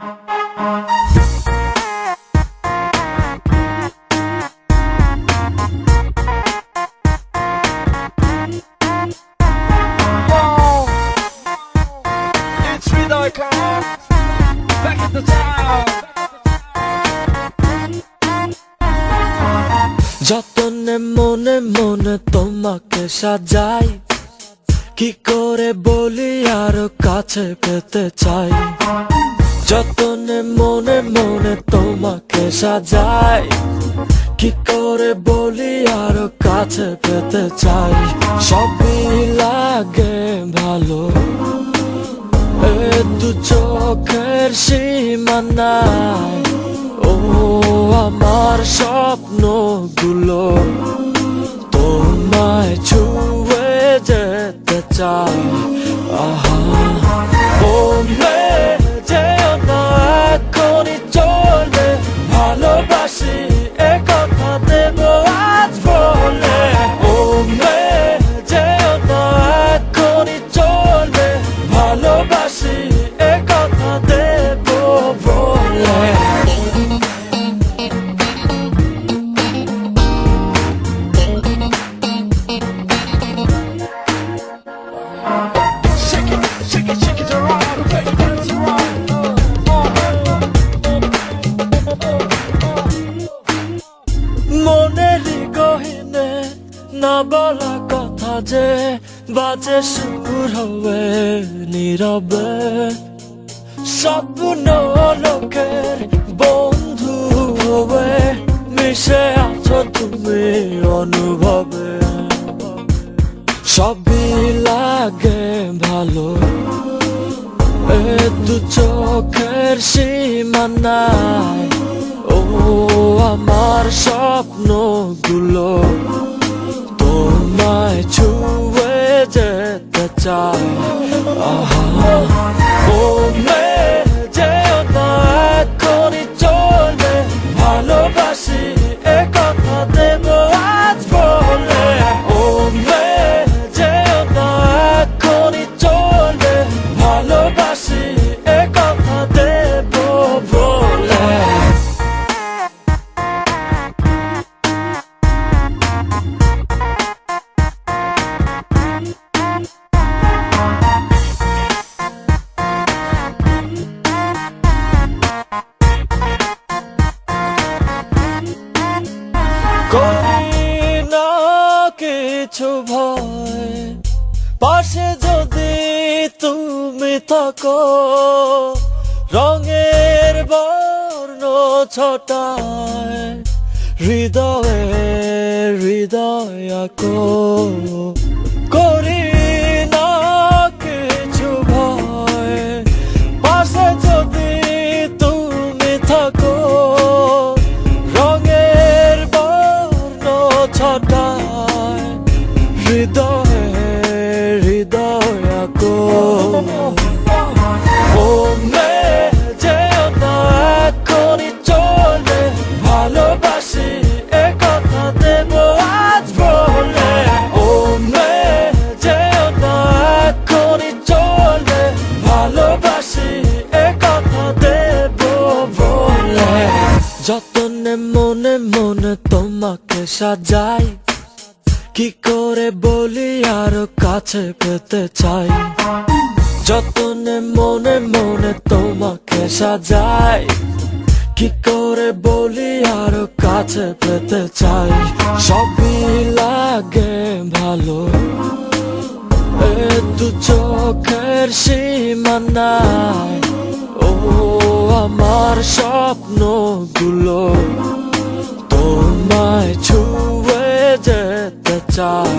It's Ridai Khan, back in the town. যতনে মনে মনে তোমাকে সাজাই, কি করে বলি আরো কাছে পেতে চাই। যতনে মনে মনে তোমাকে সাজাই, কি করে বলি আরো কাছে পেতে চাই। সবই লাগে ভালো, এ দু চোখের সীমানায়। ও আমার স্বপ্নগুলো তোমায় ছুঁয়ে যেতে চাই। আহা ও মেয়ে যেও না এখনই চলে, ভালোবাসি এ কথা দেব আজ বলে। ও মেয়ে যেও না এখনই চলে, ভালোবাসি এ কথা দেব বলে। Shake it, shake it, shake it around, baby, dance around. মনের গহীনে না বলা কথা যে বাজে সুর হবে নীরবে। স্বপ্ন লোকের বন্ধু হবে, মিশে আছো তুমি অনুভবে। সবই লাগে ভালো, এ দু চোখের সীমানায়। ও আমার স্বপ্নগুলো তোমায় ছুঁয়ে যেতে চাই। আহা ও মেয়ে যেও না এখনই চলে, ভালোবাসি এ কথা দেব আজ বলে। ও মেয়ে যেও না এখনই চলে, ভালোবাসি এ কথা দেব বলে। করি না কিছু ভয়, পাশে যদি তুমি থাকো। রঙের বর্ণ ছটায় হৃদয়ে হৃদয় আঁকো। করি না কিছু ভয়, পাশে যদি তুমি থাকো। রঙের বর্ণ ছটায় হৃদয়ে হৃদয় আঁকো। ও মেয়ে যেও না এখনই চলে, ভালোবাসি এ কথা দেব আজ বলে। ও মেয়ে যেও না এখনই চলে, ভালোবাসি এ কথা দেব বলে। যতনে মনে মনে তোমাকে সাজাই, কি করে বলি আরো কাছে পেতে চাই। যতনে মনে মনে তোমাকে সাজাই, কি করে বলি আরো কাছে পেতে চাই। সবই লাগে ভালো, এ দু চোখের সীমানায়। ও আমার স্বপ্নগুলো তোমায় ছুঁয়ে যেতে চাই।